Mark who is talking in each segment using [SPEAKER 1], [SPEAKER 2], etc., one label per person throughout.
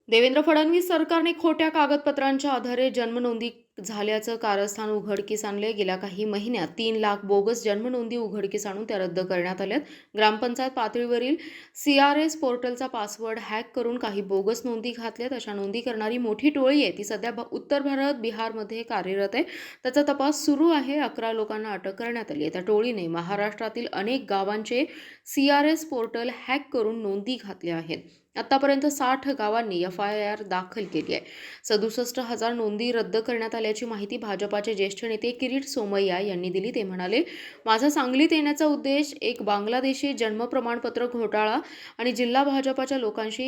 [SPEAKER 1] देवेंद्र फडणवीस सरकारने खोट्या कागदपत्रांच्या आधारे जन्मनोंदी झाल्याचं कारस्थान उघडकीस आणले। गेल्या काही महिन्यात 3 लाख बोगस जन्मनोंदी उघडकीस आणून त्या रद्द करण्यात आल्यात। ग्रामपंचायत पातळीवरील CRS पोर्टलचा पासवर्ड हॅक करून काही बोगस नोंदी घातल्यात। अशा नोंदी करणारी मोठी टोळी आहे, ती सध्या उत्तर भारत, बिहारमध्ये कार्यरत आहे। त्याचा तपास सुरू आहे। 11 लोकांना अटक करण्यात आली आहे। त्या टोळीने महाराष्ट्रातील अनेक गावांचे CRS पोर्टल हॅक करून नोंदी घातल्या आहेत। आतापर्यंत 60 गावांनी FIR दाखल केली आहे। 67,000 नोंदी रद्द करण्यात आल्याची माहिती भाजपाचे ज्येष्ठ नेते किरीट सोमय्या यांनी दिली। ते म्हणाले, माझा सांगलीत येण्याचा उद्देश एक बांगलादेशी जन्म प्रमाणपत्र घोटाळा आणि जिल्हा भाजपाच्या लोकांशी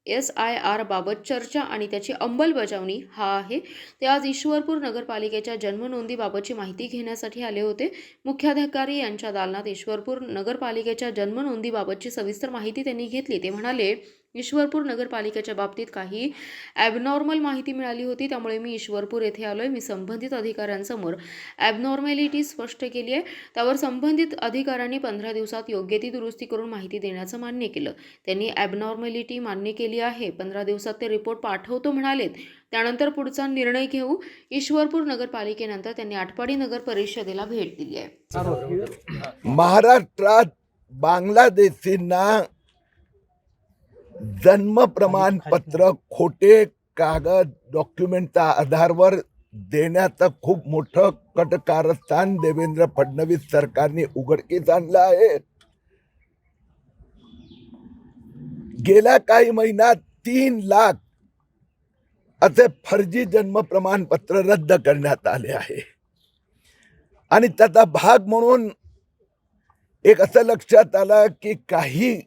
[SPEAKER 1] SIR बाबत चर्चा आणि त्याची अंमलबजावणी हा आहे। ते आज ईश्वरपूर नगरपालिकेच्या जन्मनोंदीबाबतची माहिती घेण्यासाठी आले होते। मुख्याधिकारी यांच्या दालनात ईश्वरपूर नगरपालिकेच्या जन्मनोंदीबाबतची सविस्तर माहिती त्यांनी घेतली। ते म्हणाले, ईश्वरपूर नगरपालिकेच्या बाबतीत काही ॲबनॉर्मल माहिती मिळाली होती, त्यामुळे मी ईश्वरपूर येथे आलोय। मी संबंधित अधिकाऱ्यांसमोर ॲबनॉर्मॅलिटी स्पष्ट केली आहे। त्यावर संबंधित अधिकाऱ्यांनी 15 दिवसात योग्य ती दुरुस्ती करून माहिती देण्याचं मान्य केलं। त्यांनी ॲबनॉर्मॅलिटी मान्य केली आहे। 15 दिवसात ते रिपोर्ट पाठवतो म्हणालेत। त्यानंतर पुढचा निर्णय घेऊ। ईश्वरपूर नगरपालिकेनंतर त्यांनी आटपाडी नगर परिषदेला भेट दिली आहे।
[SPEAKER 2] महाराष्ट्रात बांगलादेशींना जन्म प्रमाणपत्र खोटे कागद डॉक्युमेंटच्या आधारावर देण्याचं खूप मोठं कटकारस्थान देवेंद्र फडणवीस सरकारने उघडकीस आणलं आहे। गेल्या काही महिन्यात 3 लाख असे फर्जी जन्म प्रमाणपत्र रद्द करण्यात आले आहे आणि त्याचा भाग म्हणून एक असं लक्षात आलं की काही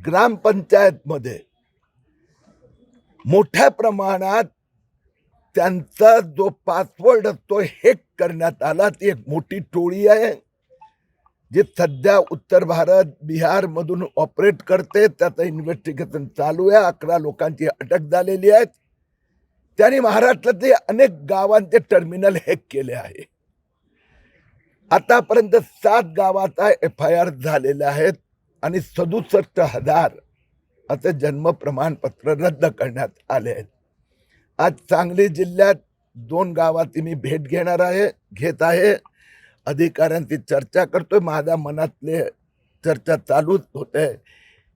[SPEAKER 2] ग्रामपंचायतमध्ये मोठ्या प्रमाणात त्यांचा जो पासवर्ड असतो हॅक करण्यात आला। ती एक मोठी टोळी आहे जी सध्या उत्तर भारत, बिहार मधून ऑपरेट करते। त्याचं इन्व्हेस्टिगेशन चालू आहे। 11 लोकांची अटक झालेली आहे। त्यांनी महाराष्ट्रातले अनेक गावांचे टर्मिनल हॅक केले आहे। आतापर्यंत 7 गावाचा FIR झालेले आहेत आणि 67,000 असे जन्म प्रमाणपत्र रद्द करण्यात आले आहेत। आज सांगली जिल्ह्यात 2 गावाची मी भेट घेत आहे। अधिकाऱ्यांची चर्चा करतोय। माझ्या मनातले चर्चा चालूच होते।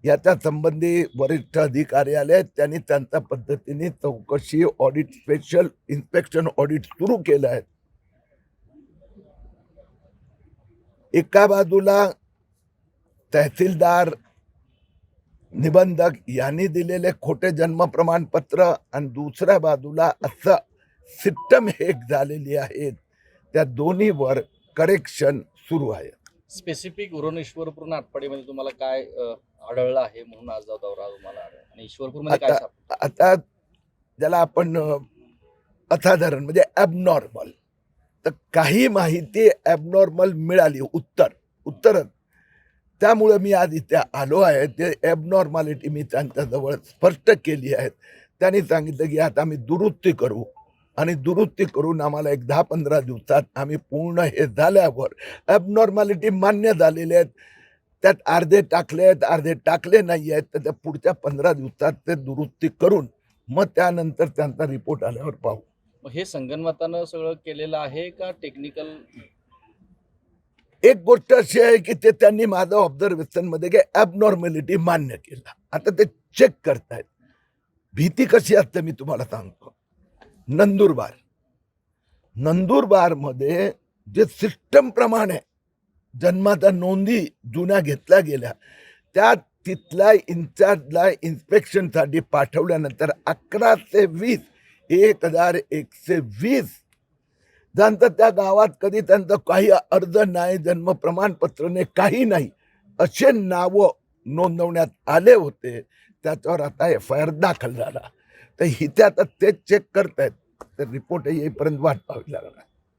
[SPEAKER 2] याच्या संबंधी वरिष्ठ अधिकारी आले, त्यांनी त्यांच्या पद्धतीने चौकशी, ऑडिट, स्पेशल इन्स्पेक्शन ऑडिट सुरू केलं आहे। एका बाजूला तहसीलदार, निबंधक यांनी दिलेले खोटे जन्म प्रमाणपत्र आणि दुसऱ्या बाजूला असं सिस्टम हॅक झालेली आहेत। त्या दोन्हीवर करेक्शन सुरू आहे।
[SPEAKER 3] स्पेसिफिक उरण ईश्वरपूर आटपाडीमध्ये तुम्हाला काय आढळलं आहे म्हणून आज दौरा तुम्हाला आणि ईश्वरपूरमध्ये काय
[SPEAKER 2] आता ज्याला आपण असाधारण म्हणजे ॲबनॉर्मल, तर काही माहिती ॲबनॉर्मल मिळाली उत्तर त्यामुळे मी आज इथे आलो आहे। ते ॲबनॉर्मॅलिटी मी त्यांच्याजवळ स्पष्ट केली आहे। त्यांनी सांगितलं की आता आम्ही दुरुस्ती करू आणि दुरुस्ती करून आम्हाला एक 10-15 दिवसात आम्ही पूर्ण हे झाल्यावर ॲबनॉर्मॅलिटी मान्य झालेले आहेत। त्यात अर्धे टाकले आहेत, अर्धे टाकले नाही आहेत। तर त्या पुढच्या 15 दिवसात ते दुरुस्ती करून मग त्यानंतर त्यांचा रिपोर्ट आल्यावर पाहू।
[SPEAKER 3] हे संगणमतानं सगळं केलेलं आहे का टेक्निकल?
[SPEAKER 2] एक गोष्ट अशी आहे की ते त्यांनी माझं ऑब्झर्वेशन मध्ये की ॲबनॉर्मॅलिटी मान्य केला। आता ते चेक करतायत। भीती कशी असते मी तुम्हाला सांगतो। नंदुरबार मध्ये जे सिस्टम प्रमाणे जन्माच्या नोंदी जुन्या घेतल्या गेल्या, त्या तिथल्या इन्चार्जला इन्स्पेक्शनसाठी पाठवल्यानंतर 11 ते 20 1120 ज्यांचं त्या गावात कधी त्यांचं काही अर्ज नाही, जन्म प्रमाणपत्रने काही नाही, असे नावं नोंदवण्यात आले होते। त्याच्यावर आता FIR दाखल झाला। तर इथे आता ते चेक करतायत। तर रिपोर्ट येईपर्यंत वाट पाहावी लागणार।